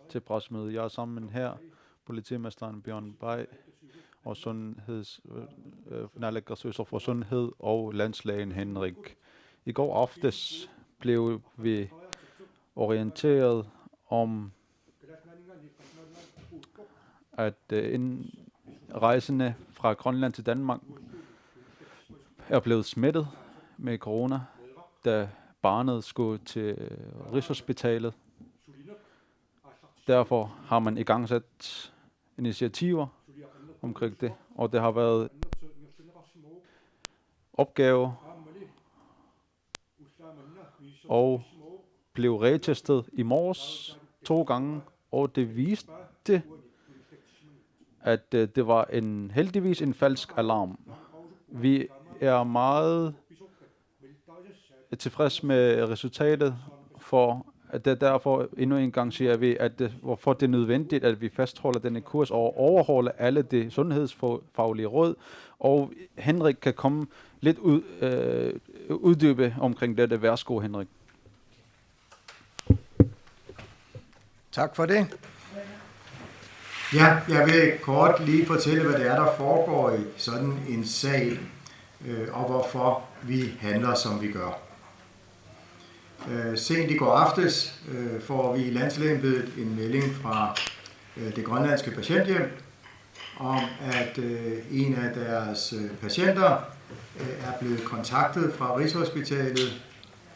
til pressemøde. Jeg er sammen her, politimesteren Bjørn Bay og naalakkersuisoq for sundhed og landslægen Henrik. I går aftes blev vi orienteret om, at rejsende fra Grønland til Danmark er blevet smittet med corona, da barnet skulle til Rigshospitalet. Derfor har man igangsat initiativer omkring det, og det har været opgave og blev retestet i morges 2 gange, og det viste, at det var heldigvis en falsk alarm. Vi er meget tilfreds med resultatet, for at det derfor endnu en gang siger vi, at hvorfor det er nødvendigt, at vi fastholder denne kurs og overholder alle de sundhedsfaglige råd, og Henrik kan komme lidt uddybe omkring dette. Værsgo, Henrik. Tak for det. Ja, jeg vil kort lige fortælle, hvad det er, der foregår i sådan en sag, og hvorfor vi handler, som vi gør. Sent i går aftes får vi i Landslægeembedet en melding fra det grønlandske patienthjem om, at en af deres patienter er blevet kontaktet fra Rigshospitalet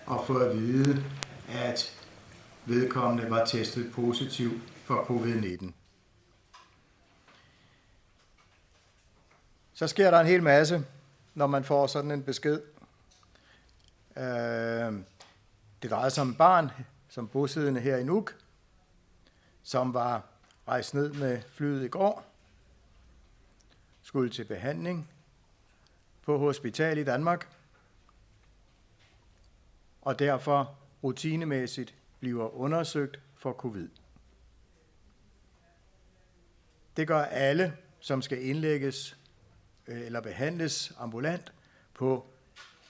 og fået at vide, at vedkommende var testet positiv for covid-19. Så sker der en hel masse, når man får sådan en besked. Det drejer sig om et barn, som bosiddende her i Nuuk, som var rejst ned med flyet i går, skulle til behandling på hospital i Danmark, og derfor rutinemæssigt bliver undersøgt for covid. Det gør alle, som skal indlægges eller behandles ambulant på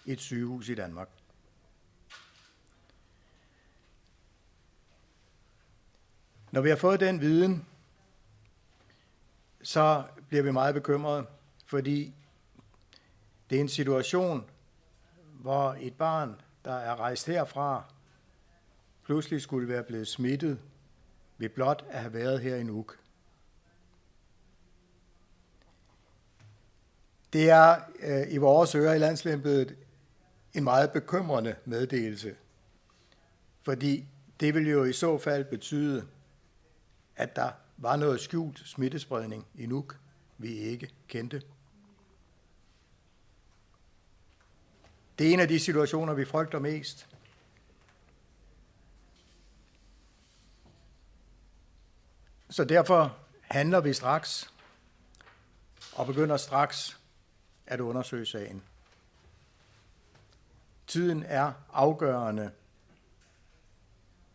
et sygehus i Danmark. Når vi har fået den viden, så bliver vi meget bekymrede, fordi det er en situation, hvor et barn, der er rejst herfra, pludselig skulle være blevet smittet ved blot at have været her i Nuuk. Det er i vores ører i Landslægeembedet en meget bekymrende meddelelse, fordi det vil jo i så fald betyde, at der var noget skjult smittespredning i Nuuk, vi ikke kendte. Det er en af de situationer, vi frygter mest. Så derfor handler vi straks og begynder straks at undersøge sagen. Tiden er afgørende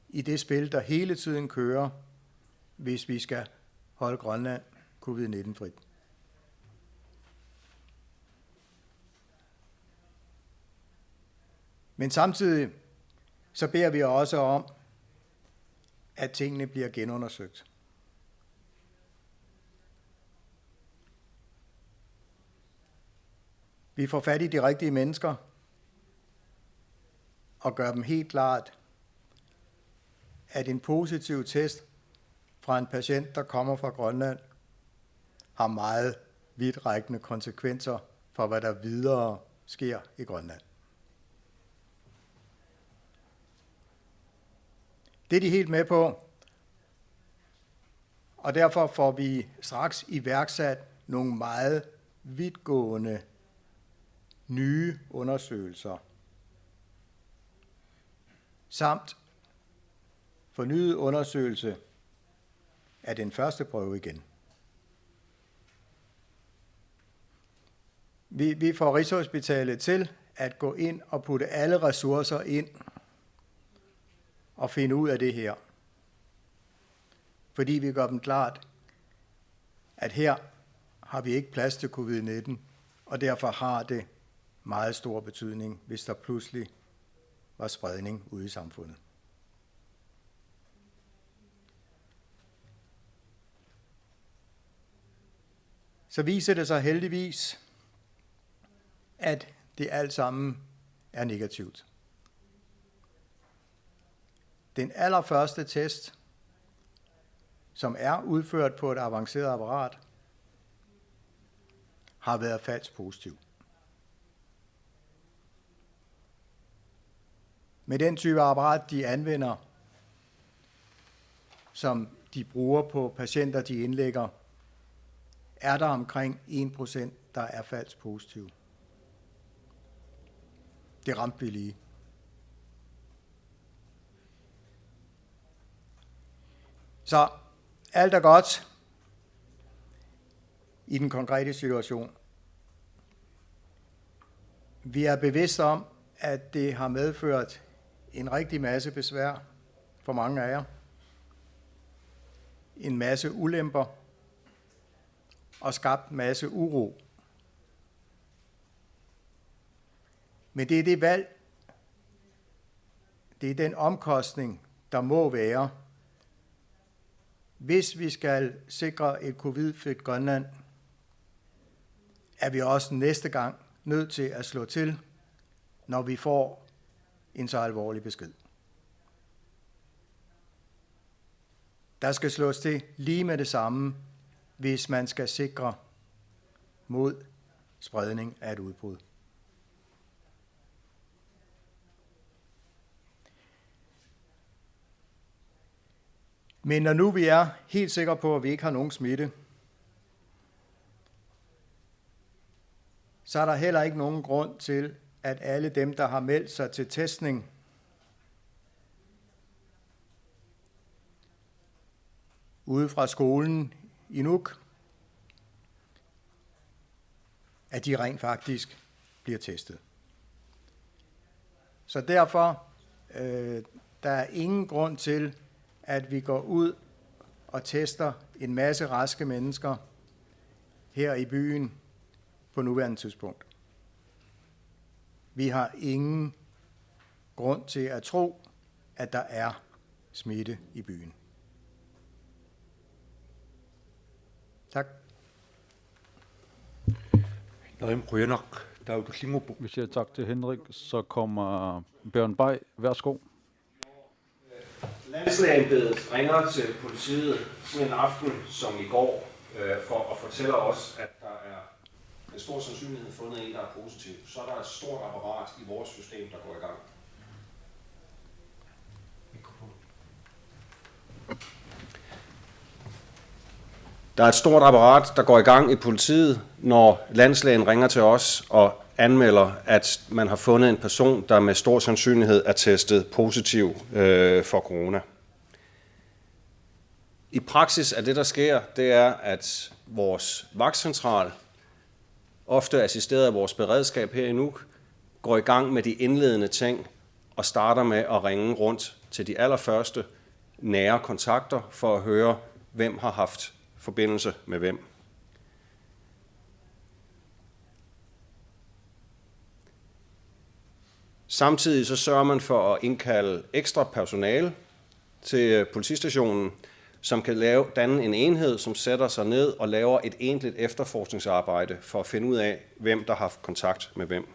i det spil, der hele tiden kører, hvis vi skal holde Grønland covid-19 frit. Men samtidig så beder vi også om, at tingene bliver genundersøgt. Vi får fat i de rigtige mennesker og gør dem helt klart, at en positiv test fra en patient, der kommer fra Grønland, har meget vidtrækkende konsekvenser for, hvad der videre sker i Grønland. Det er de helt med på, og derfor får vi straks iværksat nogle meget vidtgående nye undersøgelser, samt fornyet undersøgelse af den første prøve igen. Vi får Rigshospitalet til at gå ind og putte alle ressourcer ind og finde ud af det her. Fordi vi gør dem klart, at her har vi ikke plads til covid-19, og derfor har det meget stor betydning, hvis der pludselig var spredning ude i samfundet. så viser det sig heldigvis, at det alt sammen er negativt. Den allerførste test, som er udført på et avanceret apparat, har været falsk positiv. Med den type apparat, de anvender, som de bruger på patienter, de indlægger, er der omkring 1%, der er falsk positiv. Det ramte vi lige. Så alt er godt i den konkrete situation. Vi er bevidste om, at det har medført en rigtig masse besvær for mange af jer. En masse ulemper og skabt en masse uro. Men det er det valg, det er den omkostning, der må være, hvis vi skal sikre et covid-frit Grønland, er vi også næste gang nødt til at slå til, når vi får en så alvorlig besked. Der skal slås til lige med det samme, hvis man skal sikre mod spredning af et udbrud. Men når nu vi er helt sikre på, at vi ikke har nogen smitte, så er der heller ikke nogen grund til, at alle dem, der har meldt sig til testning, ude fra skolen i Nuuk, at de rent faktisk bliver testet. Så derfor der er ingen grund til, at vi går ud og tester en masse raske mennesker her i byen på nuværende tidspunkt. Vi har ingen grund til at tro, at der er smitte i byen. Tak. Vi siger tak til Henrik. Så kommer Bjørn Bay. Værsgo. Landslægeembedet ringer til politiet sådan en aften som i går for at fortælle os, at der er med stor sandsynlighed fundet en, der er positiv. Så er der et stort apparat i vores system, der går i gang. Der er et stort apparat, der går i gang i politiet, når landslægen ringer til os og anmelder, at man har fundet en person, der med stor sandsynlighed er testet positiv for corona. I praksis er det, der sker, det er, at vores vagtcentral, ofte assisteret af vores beredskab her i Nuuk, går i gang med de indledende ting og starter med at ringe rundt til de allerførste nære kontakter for at høre, hvem har haft forbindelse med hvem. Samtidig så sørger man for at indkalde ekstra personale til politistationen, som kan danne en enhed, som sætter sig ned og laver et egentligt efterforskningsarbejde for at finde ud af, hvem der har haft kontakt med hvem.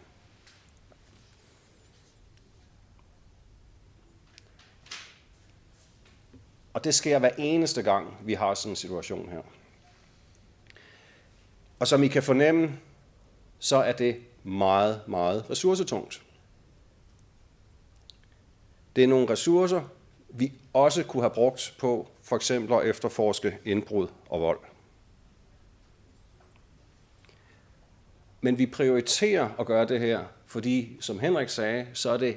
Og det sker hver eneste gang, vi har sådan en situation her. Og som I kan fornemme, så er det meget, meget ressourcetungt. Det er nogle ressourcer, vi også kunne have brugt på for eksempel at efterforske indbrud og vold. Men vi prioriterer at gøre det her, fordi, som Henrik sagde, så er det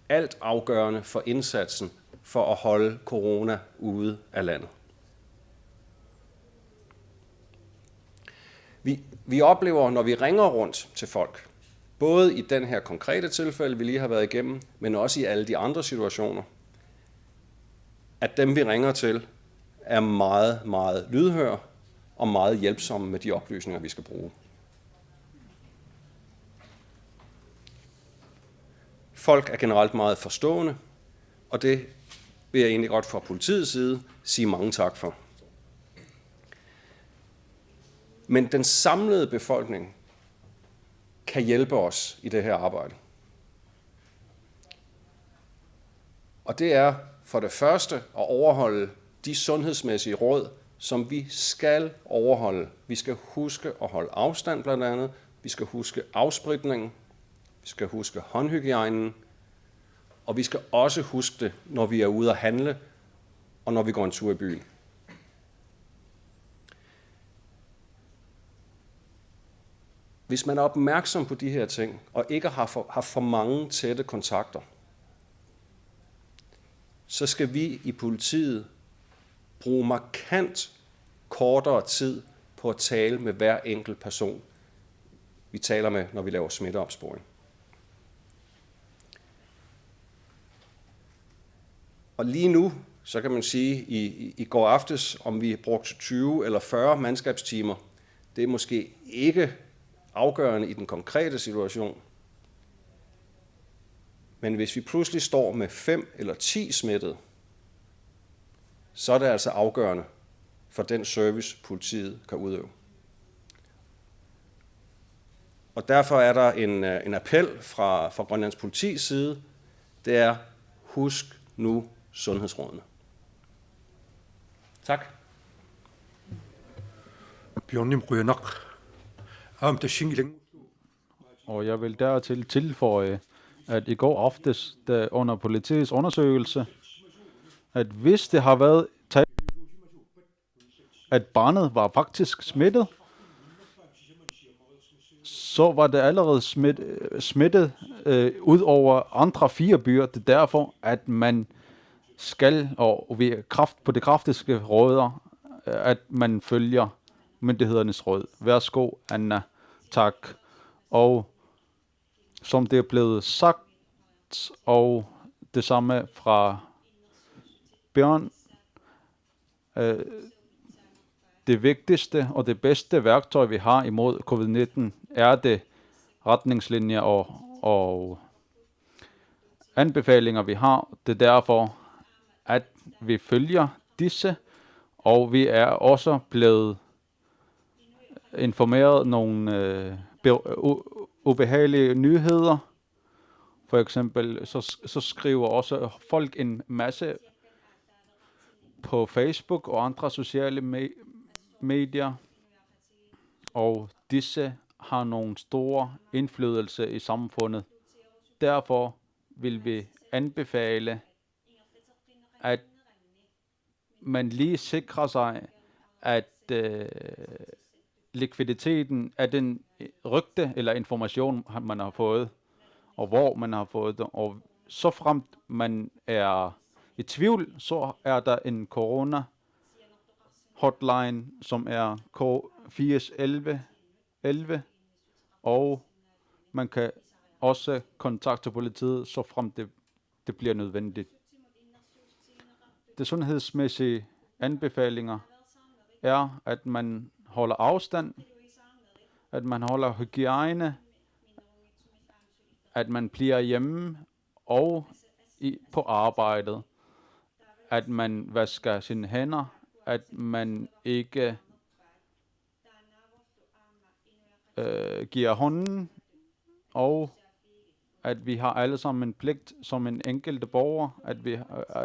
alt afgørende for indsatsen for at holde corona ude af landet. Vi oplever, når vi ringer rundt til folk, både i den her konkrete tilfælde, vi lige har været igennem, men også i alle de andre situationer, at dem, vi ringer til, er meget, meget lydhøre og meget hjælpsomme med de oplysninger, vi skal bruge. Folk er generelt meget forstående, og det vil jeg egentlig godt fra politiets side sige mange tak for. Men den samlede befolkning kan hjælpe os i det her arbejde. Og det er for det første at overholde de sundhedsmæssige råd, som vi skal overholde. Vi skal huske at holde afstand blandt andet. Vi skal huske afspritningen. Vi skal huske håndhygiejnen. Og vi skal også huske det, når vi er ude at handle, og når vi går en tur i byen. Hvis man er opmærksom på de her ting, og ikke har for mange tætte kontakter, så skal vi i politiet bruge markant kortere tid på at tale med hver enkelt person, vi taler med, når vi laver smitteopsporing. Og lige nu, så kan man sige, i går aftes, om vi brugte 20 eller 40 mandskabstimer, det er måske ikke afgørende i den konkrete situation. Men hvis vi pludselig står med 5 eller 10 smittede, så er det altså afgørende for den service, politiet kan udøve. Og derfor er der en appel fra Grønlands politis side, det er, husk nu sundhedsrådene. Tak. Bjørnim Rønak. Og jeg vil dertil tilføje, at i går aftes, under politiets undersøgelse, at hvis det har været at barnet var faktisk smittet, så var det allerede smittet ud over andre 4 byer. Det er derfor, at man skal, og ved på det kraftigste råder, at man følger myndighedernes råd. Værsgo, Anna. Tak. Og som det er blevet sagt, og det samme fra Bjørn, det vigtigste og det bedste værktøj, vi har imod covid-19, er det retningslinjer og anbefalinger, vi har. Det er derfor, at vi følger disse, og vi er også blevet informeret nogle ubehagelige nyheder. For eksempel så skriver også folk en masse på Facebook og andre sociale medier, og disse har nogle store indflydelse i samfundet. Derfor vil vi anbefale, at man lige sikrer sig, at likviditeten af den rygte eller information, man har fået, og hvor man har fået det. Og så fremt man er i tvivl, så er der en corona hotline, som er K8011, og man kan også kontakte politiet, så fremt det bliver nødvendigt. De sundhedsmæssige anbefalinger er, at man holder afstand, at man holder hygiejne, at man bliver hjemme og på arbejdet, at man vasker sine hænder, at man ikke giver hånden, og at vi har alle sammen en pligt som en enkelte borger, at vi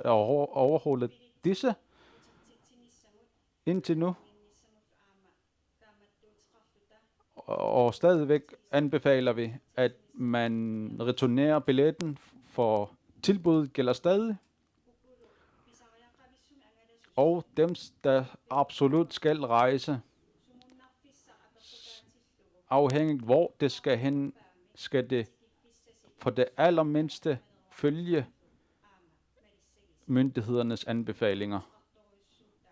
overholder disse indtil nu. Og stadigvæk anbefaler vi, at man returnerer billetten, for tilbuddet gælder stadig. Og dem, der absolut skal rejse, afhængigt hvor det skal hen, skal det for det allermindste følge myndighedernes anbefalinger.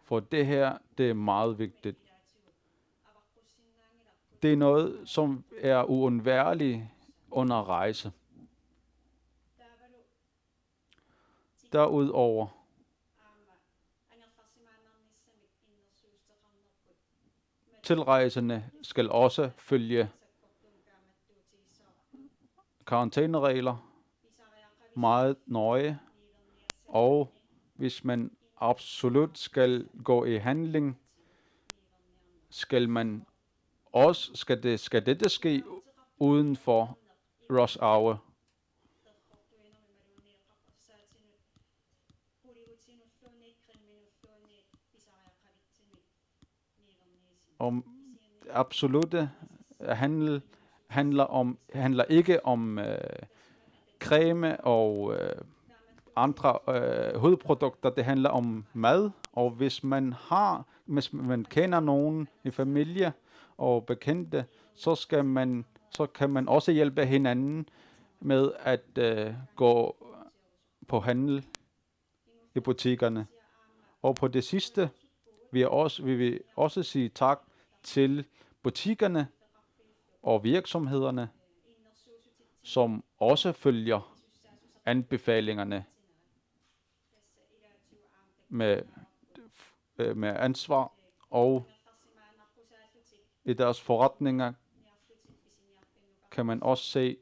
For det her, det er meget vigtigt. Det er noget, som er uundværligt under rejse. Derudover tilrejsende skal også følge karantæneregler meget nøje, og hvis man absolut skal gå i handling, skal man også skal dette ske uden for rush hour. Og absolutte handel handler ikke om creme og andre hovedprodukter. Det handler om mad, og hvis man kender nogen i familie og bekendte, så kan man også hjælpe hinanden med at gå på handel i butikkerne. Og på det sidste vil vi også sige tak til butikkerne og virksomhederne, som også følger anbefalingerne med ansvar, og i deres forretninger kan man også se,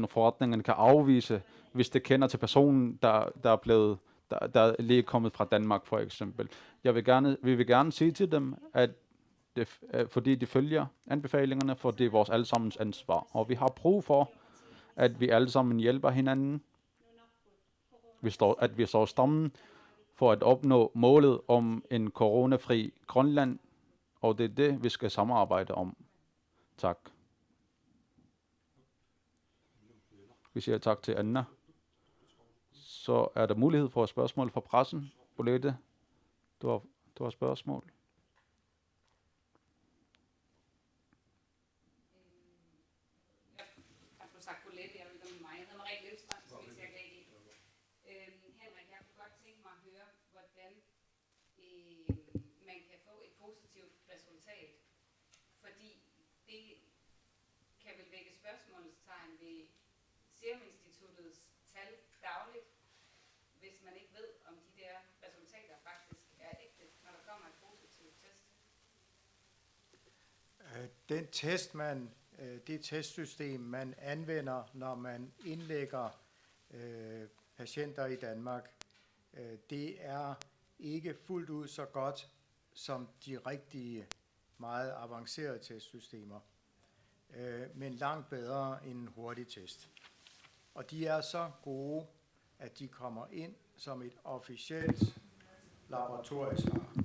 forretningen kan afvise, hvis det kender til personen, der er lige kommet fra Danmark, for eksempel. Vi vil gerne sige til dem, at fordi de følger anbefalingerne, for det er vores allesammens ansvar. Og vi har brug for, at vi alle sammen hjælper hinanden. At vi står sammen for at opnå målet om en coronafri Grønland, og det er det, vi skal samarbejde om. Tak. Vi siger tak til Anna. Så er der mulighed for spørgsmål fra pressen. Bolette, du har spørgsmål. Seruminstituttets tal dagligt, hvis man ikke ved, om de der resultater faktisk er ægte, når der kommer et positivt test? Det testsystem, man anvender, når man indlægger patienter i Danmark, det er ikke fuldt ud så godt som de rigtige, meget avancerede testsystemer, men langt bedre end en hurtig test. Og de er så gode, at de kommer ind som et officielt laboratoriesvar.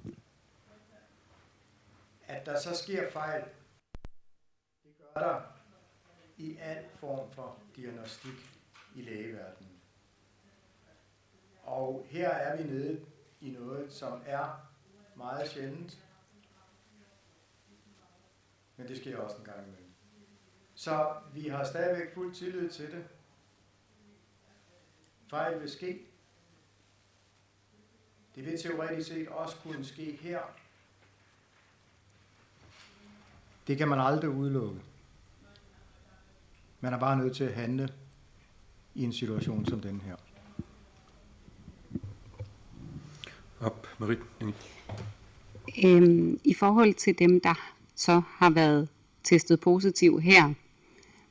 At der så sker fejl, det gør der i al form for diagnostik i lægeverdenen. Og her er vi nede i noget, som er meget sjældent, men det sker også en gang imellem. Så vi har stadigvæk fuld tillid til det. Fejl vil ske. Det vil teoretisk set også kunne ske her. Det kan man aldrig udelukke. Man er bare nødt til at handle i en situation som den her. Marit. I forhold til dem, der så har været testet positiv her,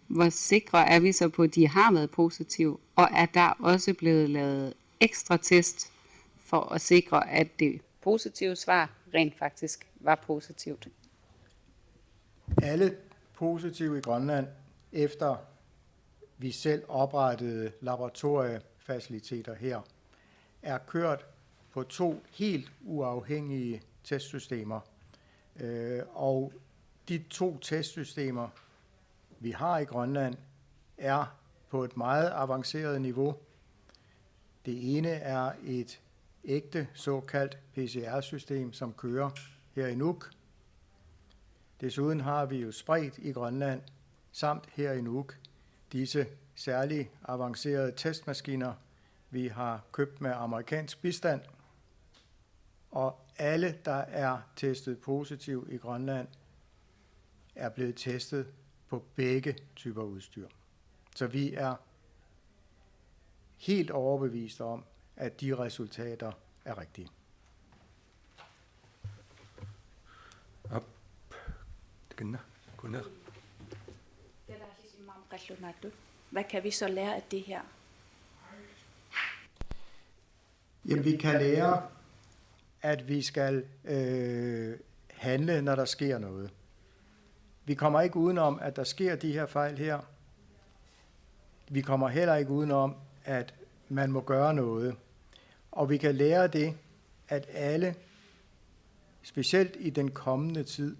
hvor sikre er vi så på, at de har været positive, og er der også blevet lavet ekstra test for at sikre, at det positive svar rent faktisk var positivt? Alle positive i Grønland, efter vi selv oprettede laboratoriefaciliteter her, er kørt på 2 helt uafhængige testsystemer. Og de 2 testsystemer, vi har i Grønland, er på et meget avanceret niveau. Det ene er et ægte såkaldt PCR-system, som kører her i Nuuk. Desuden har vi jo spredt i Grønland, samt her i Nuuk, disse særligt avancerede testmaskiner, vi har købt med amerikansk bistand. Og alle, der er testet positiv i Grønland, er blevet testet på begge typer udstyr. Så vi er helt overbevist om, at de resultater er rigtige. Hvad kan vi så lære af det her? Jamen, vi kan lære, at vi skal handle, når der sker noget. Vi kommer ikke udenom, at der sker de her fejl her. Vi kommer heller ikke udenom, at man må gøre noget. Og vi kan lære det, at alle, specielt i den kommende tid,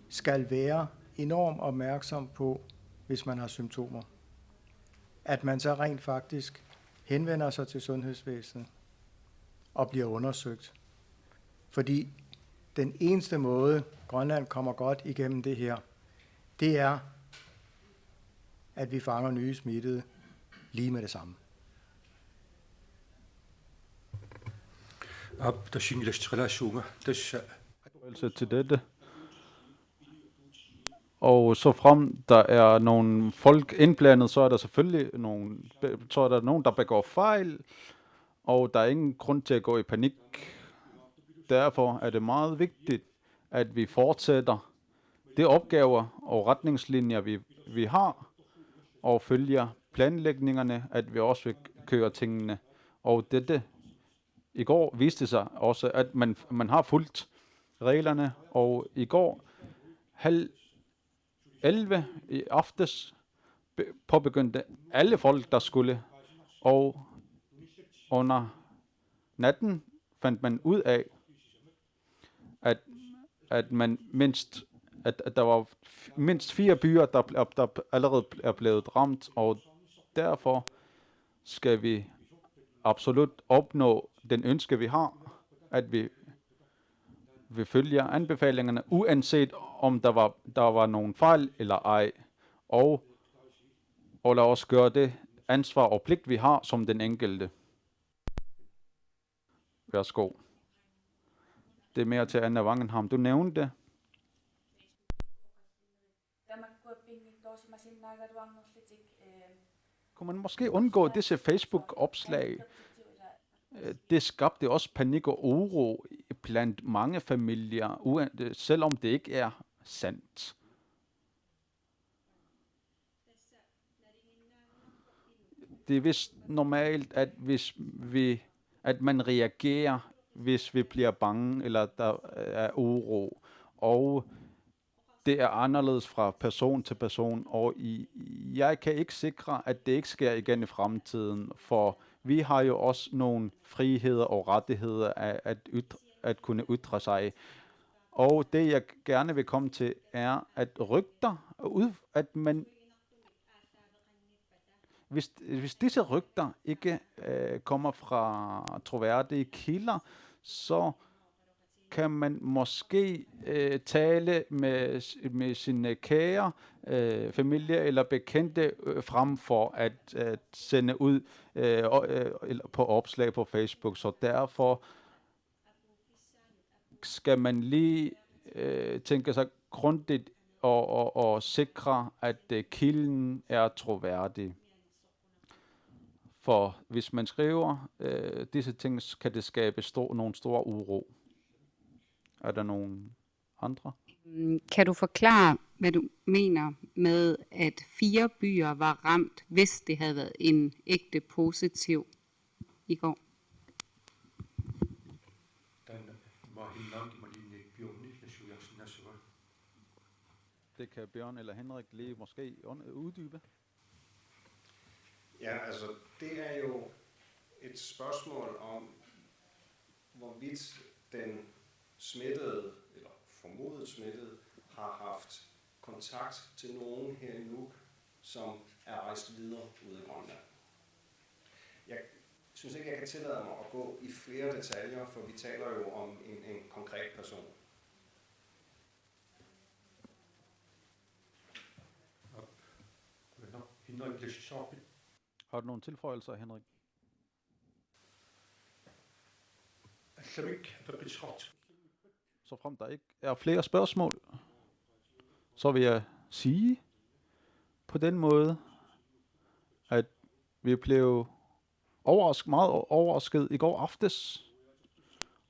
skal være enormt opmærksom på, hvis man har symptomer. At man så rent faktisk henvender sig til sundhedsvæsenet og bliver undersøgt. Fordi den eneste måde, Grønland kommer godt igennem det her, det er, at vi fanger nye smittede lige med det samme. Ab, der shinglish relationer, Altså til dette. Og så frem der er nogle folk indblandet, så er der selvfølgelig nogen, der begår fejl, og der er ingen grund til at gå i panik. Derfor er det meget vigtigt, at vi fortsætter de opgaver og retningslinjer, vi har, og følger planlægningerne, at vi også vil køre tingene. Og dette i går viste sig også, at man har fulgt reglerne, og i går 10:30 i aftes påbegyndte alle folk, der skulle, og under natten fandt man ud af, at der var mindst 4 byer, der allerede er blevet ramt, og derfor skal vi absolut opnå den ønske, vi har, at vi følger anbefalingerne, uanset om der var nogen fejl eller ej, og lad os gøre det ansvar og pligt, vi har som den enkelte. Værsgo. Det er mere til Anna Wangenham. Du nævnte det. Kunne man måske undgå disse Facebook-opslag? Det skabte også panik og uro blandt mange familier, selvom det ikke er sandt. Det er vist normalt, at man reagerer, hvis vi bliver bange, eller der er uro. Og det er anderledes fra person til person, og jeg kan ikke sikre, at det ikke sker igen i fremtiden, for vi har jo også nogle friheder og rettigheder at kunne ytre sig. Og det, jeg gerne vil komme til, er, at hvis disse rygter ikke kommer fra troværdige kilder, så kan man måske tale med sine kære familie eller bekendte frem for at sende ud på opslag på Facebook. Så derfor skal man lige tænke sig grundigt og sikre, at kilden er troværdig. For hvis man skriver disse ting, kan det skabe nogle store uro. Er der nogen andre? Kan du forklare, hvad du mener med, at 4 byer var ramt, hvis det havde været en ægte positiv i går? Det kan Bjørn eller Henrik lige måske uddybe. Ja, altså det er jo et spørgsmål om, hvorvidt den smittede, eller formodet smittede, har haft kontakt til nogen her i Nuuk, som er rejst videre ud af Grønland. Jeg synes ikke, jeg kan tillade mig at gå i flere detaljer, for vi taler jo om en konkret person. Har du nogle tilføjelser, Henrik? Så frem der ikke er flere spørgsmål, så vil jeg sige på den måde, at vi blev meget overrasket i går aftes,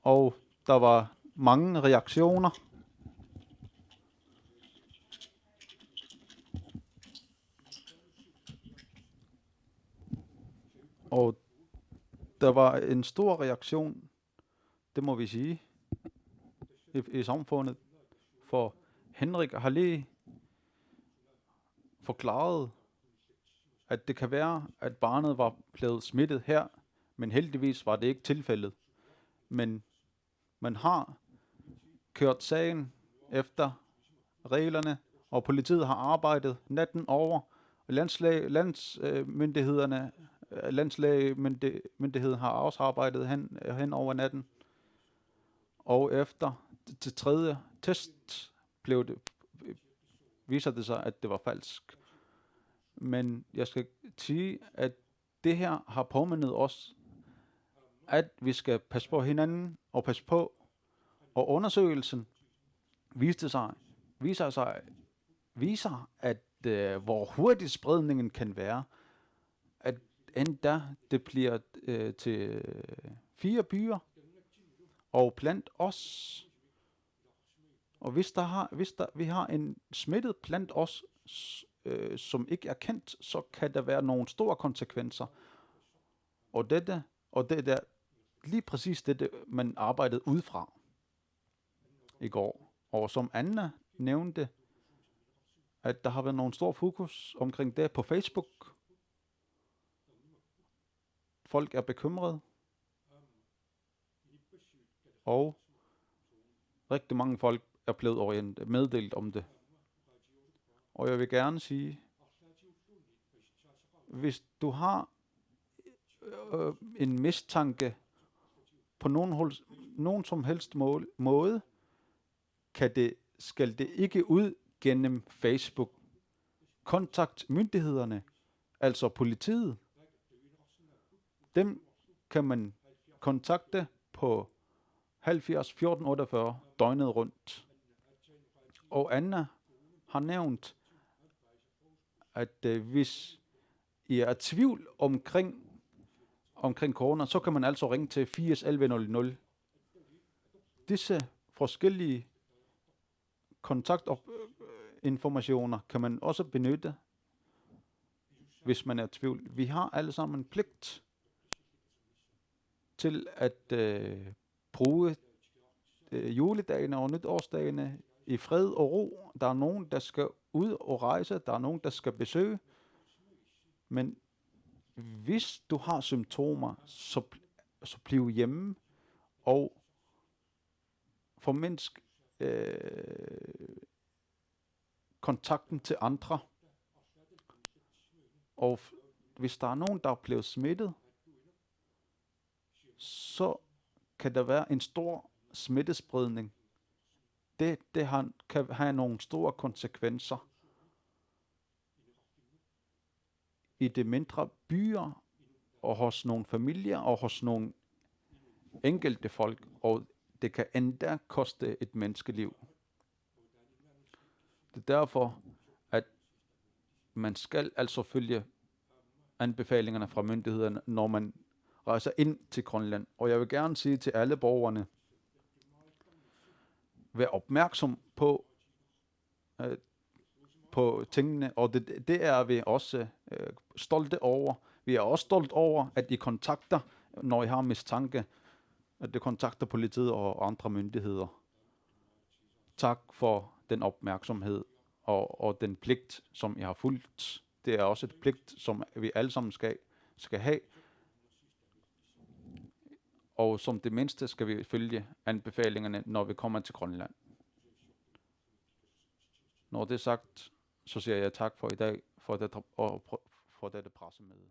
og der var mange reaktioner. Og der var en stor reaktion, det må vi sige, i samfundet. For Henrik har lige forklaret, at det kan være, at barnet var blevet smittet her, men heldigvis var det ikke tilfældet. Men man har kørt sagen efter reglerne, og politiet har arbejdet natten over. Landslægemyndigheden har også arbejdet hen over natten. Og efter til tredje test viser det sig, at det var falsk. Men jeg skal sige, at det her har påmindet os, at vi skal passe på hinanden og passe på. Og undersøgelsen viser, at hvor hurtigt spredningen kan være, at endda det bliver til 4 byer, og blandt os, og hvis vi har en smittet blandt os, som ikke er kendt, så kan der være nogle store konsekvenser. Og det er lige præcis det, man arbejdede ud fra i går. Og som Anna nævnte, at der har været nogle stor fokus omkring det på Facebook. Folk er bekymrede. Og rigtig mange folk er blevet meddelt om det. Og jeg vil gerne sige, hvis du har en mistanke på nogen som helst måde, skal det ikke ud gennem Facebook. Kontakt myndighederne, altså politiet. Dem kan man kontakte på 70 14 48 døgnet rundt. Og Anna har nævnt, at hvis I er i tvivl omkring corona, så kan man altså ringe til 80 1100. Disse forskellige kontaktinformationer kan man også benytte, hvis man er i tvivl. Vi har alle sammen en pligt til at bruge juledagene og nytårsdagene i fred og ro. Der er nogen, der skal ud og rejse, der er nogen, der skal besøge. Men hvis du har symptomer, så bliv hjemme og formindsk kontakten til andre. Og hvis der er nogen, der er blevet smittet, så kan der være en stor smittespredning. Det kan have nogle store konsekvenser i de mindre byer, og hos nogle familier, og hos nogle enkelte folk, og det kan endda koste et menneskeliv. Det er derfor, at man skal altså følge anbefalingerne fra myndighederne, når man rejser ind til Grønland. Og jeg vil gerne sige til alle borgerne, vær opmærksom på tingene, og det er vi også stolte over. Vi er også stolte over, at I kontakter, når I har mistanke, at I kontakter politiet og andre myndigheder. Tak for den opmærksomhed og den pligt, som I har fulgt. Det er også et pligt, som vi alle sammen skal have. Og som det mindste skal vi følge anbefalingerne, når vi kommer til Grønland. Når det er sagt, så siger jeg tak for i dag for dette pressemøde.